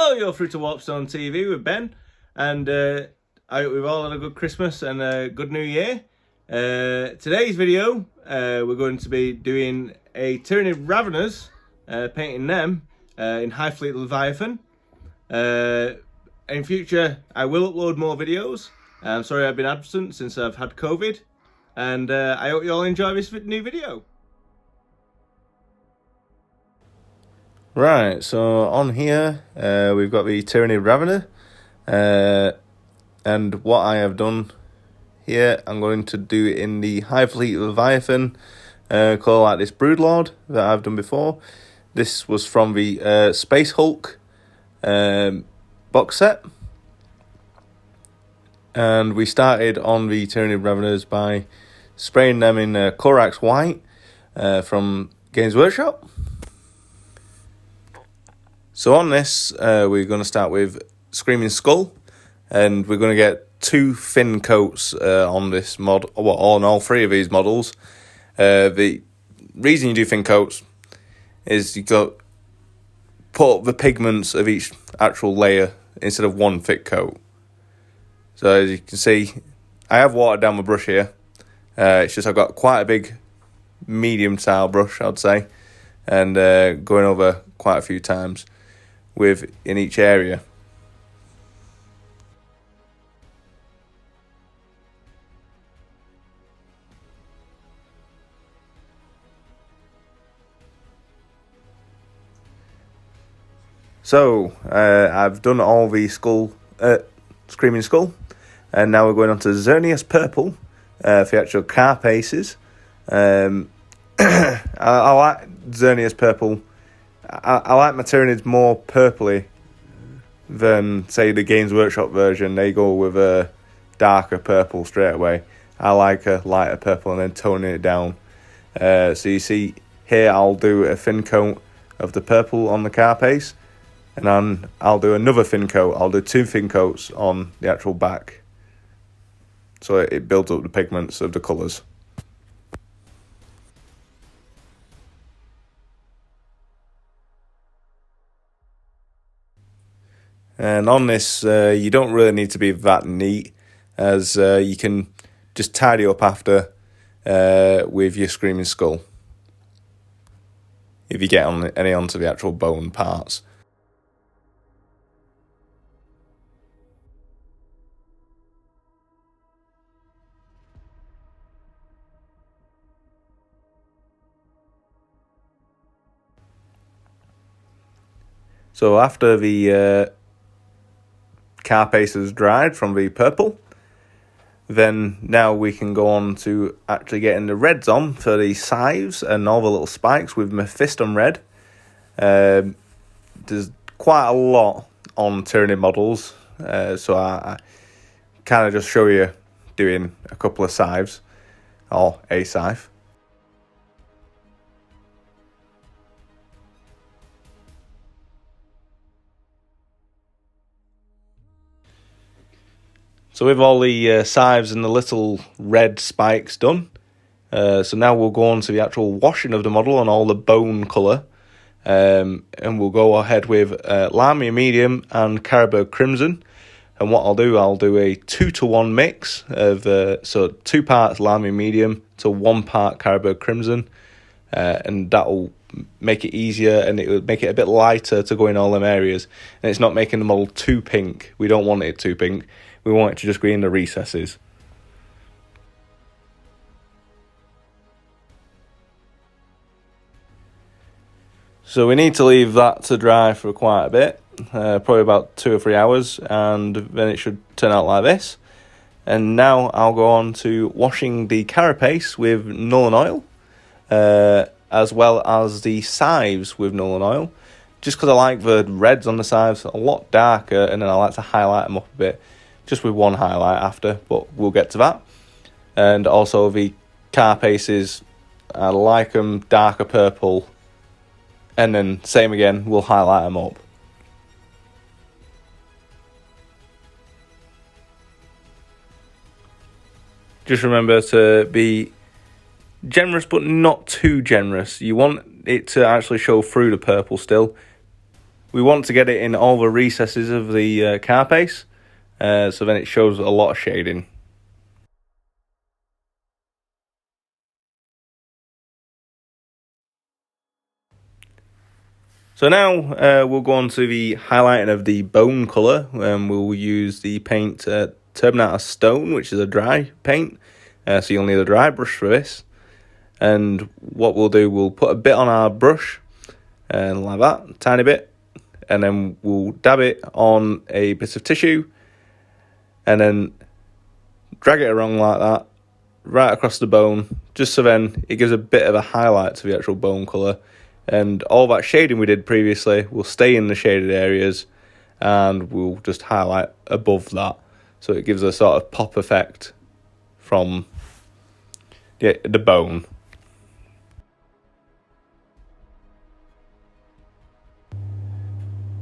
Hello, you're through to Warpstone TV with Ben, and I hope we've all had a good Christmas and a good New Year. Today's video, we're going to be doing a Tyranid Raveners, painting them in Hive Fleet Leviathan. In future, I will upload more videos. I'm sorry I've been absent since I've had COVID, and I hope you all enjoy this new video. Right, so on here we've got the Tyranid Ravener, and what I have done here, I'm going to do it in the Hive Fleet Leviathan, call out this Broodlord that I've done before. This was from the Space Hulk box set, and we started on the Tyranid Raveners by spraying them in Corax White from Games Workshop. So on this, we're going to start with Screaming Skull, and we're going to get 2 thin coats on this mod, well, on all 3 of these models. The reason you do thin coats is you got put up the pigments of each actual layer instead of one thick coat. So as you can see, I have watered down my brush here. It's just I've got quite a big medium style brush, I'd say, and going over quite a few times in each area. So I've done all the Screaming Skull, and now we're going on to Xerneas Purple for the actual carapaces. I like Xerneas Purple. I like my Tyranids more purpley than, say, the Games Workshop version. They go with a darker purple straight away. I like a lighter purple and then toning it down. So you see here, I'll do a thin coat of the purple on the carapace, and then I'll do another thin coat. I'll do 2 thin coats on the actual back, so it builds up the pigments of the colours. And on this, you don't really need to be that neat, as you can just tidy up after with your Screaming Skull, if you get any onto the actual bone parts. So after the carapace has dried from the purple, then now we can go on to actually getting the reds on for the scythes and all the little spikes with Mephiston red. There's quite a lot on Tyranid models, so I kind of just show you doing a couple of scythes, or a scythe. So with all the scythes and the little red spikes done, so now we'll go on to the actual washing of the model on all the bone colour, and we'll go ahead with Lamia Medium and Caribou Crimson. And what I'll do a 2-to-1 mix of, so 2 parts Lamia Medium to 1 part Caribou Crimson, and that'll make it easier, and it will make it a bit lighter to go in all them areas, and it's not making the model too pink. We don't want it too pink. We want it to just go in the recesses. So we need to leave that to dry for quite a bit, probably about 2 or 3 hours, and then it should turn out like this. And now I'll go on to washing the carapace with Nuln Oil, as well as the scythes with Nuln Oil, just because I like the reds on the scythes a lot darker, and then I like to highlight them up a bit, just with 1 highlight after, but we'll get to that. And also the carapaces, I like them darker purple, and then same again, we'll highlight them up. Just remember to be generous, but not too generous. You want it to actually show through the purple still, We want to get it in all the recesses of the carapace, so then it shows a lot of shading. So now we'll go on to the highlighting of the bone colour, and we'll use the paint Terminator Stone, which is a dry paint, so you'll need a dry brush for this. And what we'll do, we'll put a bit on our brush, like that, tiny bit, and then we'll dab it on a bit of tissue, and then drag it around like that, right across the bone, just so then it gives a bit of a highlight to the actual bone colour. And all that shading we did previously will stay in the shaded areas, and we'll just highlight above that, so it gives a sort of pop effect from the bone.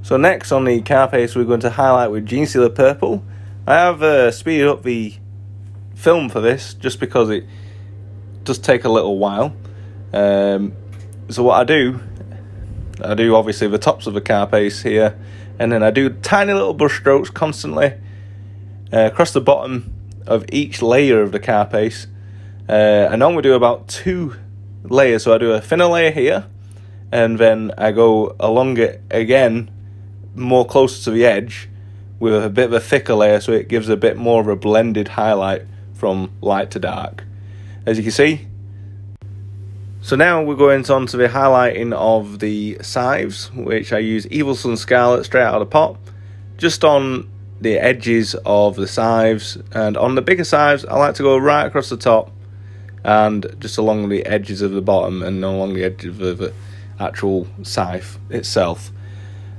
So next on the carapace, we're going to highlight with Gene Sealer Purple. I have speeded up the film for this just because it does take a little while. So what I do obviously the tops of the carapace here, and then I do tiny little brush strokes constantly across the bottom of each layer of the carapace. I normally do about 2 layers, so I do a thinner layer here, and then I go along it again, more closer to the edge, with a bit of a thicker layer, so it gives a bit more of a blended highlight from light to dark, as you can see. So now we're going on to the highlighting of the scythes, which I use Evil Sun Scarlet straight out of the pot, just on the edges of the scythes. And on the bigger scythes, I like to go right across the top and just along the edges of the bottom and along the edges of the actual scythe itself.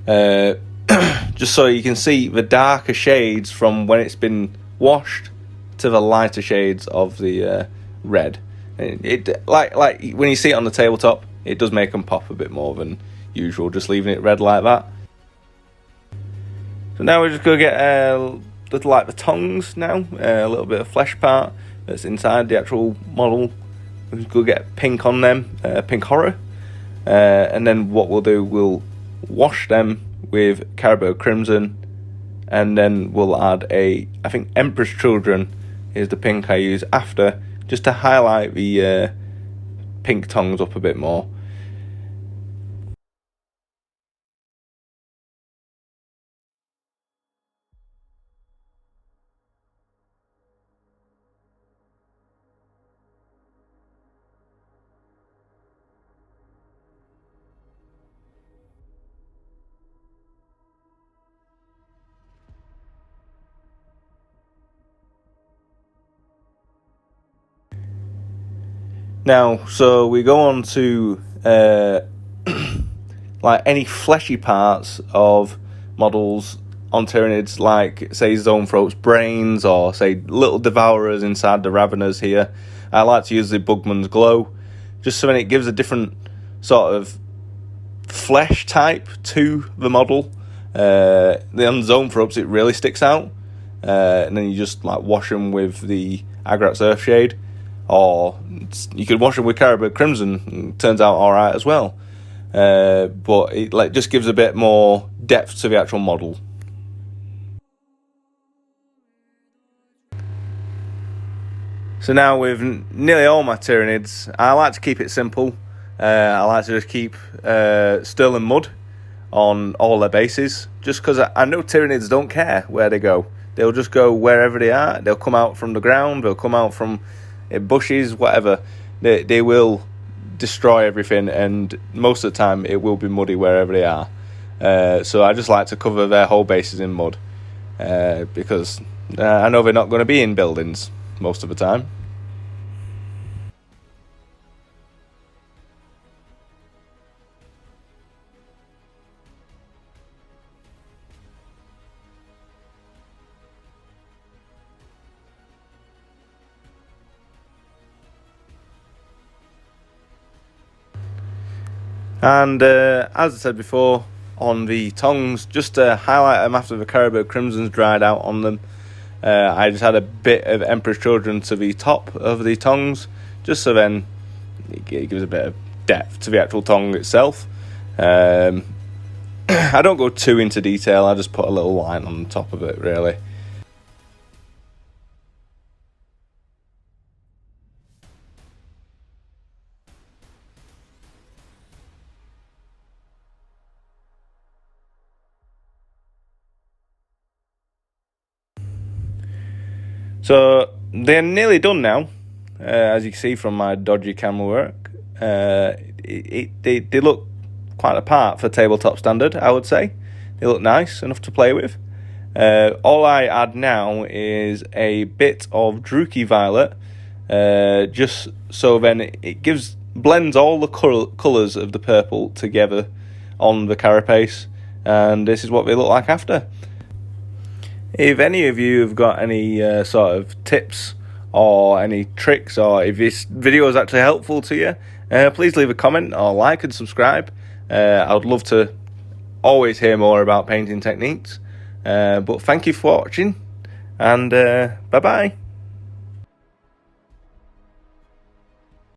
Just so you can see the darker shades from when it's been washed to the lighter shades of the red. It like when you see it on the tabletop, it does make them pop a bit more than usual, just leaving it red like that. So now we're just going to get little like the tongues now, a little bit of flesh part that's inside the actual model. We're just going to get pink on them, pink horror, and then what we'll do, we'll wash them with Caribou Crimson, and then we'll add I think Emperor's Children is the pink I use after, just to highlight the pink tongues up a bit more. Now, so we go on to like any fleshy parts of models on Tyranids, like say Zoanthrope's brains, or say little devourers inside the Raveners here. I like to use the Bugman's Glow, just so then it gives a different sort of flesh type to the model. On Zoanthropes it really sticks out, and then you just like wash them with the Agrat's Earthshade, or you could wash them with Caribou Crimson, and it turns out alright as well. But it like just gives a bit more depth to the actual model. So now with nearly all my Tyranids, I like to keep it simple. I like to just keep Sterling Mud on all their bases, just because I know Tyranids don't care where they go. They'll just go wherever they are. They'll come out from the ground, they'll come out from bushes, whatever. They will destroy everything, and most of the time it will be muddy wherever they are. So I just like to cover their whole bases in mud, because I know they're not going to be in buildings most of the time. And as I said before, on the tongues, just to highlight them after the Caribou Crimson's dried out on them, I just had a bit of Emperor's Children to the top of the tongues, just so then it gives a bit of depth to the actual tongue itself. I don't go too into detail, I just put a little line on the top of it, really. So they're nearly done now, as you can see from my dodgy camera work. They look quite apart for tabletop standard, I would say. They look nice enough to play with. All I add now is a bit of Druchii Violet, just so then it blends all the colours of the purple together on the carapace, and this is what they look like after. If any of you have got any sort of tips or any tricks, or if this video is actually helpful to you, please leave a comment or like and subscribe. I would love to always hear more about painting techniques. But thank you for watching, and bye bye.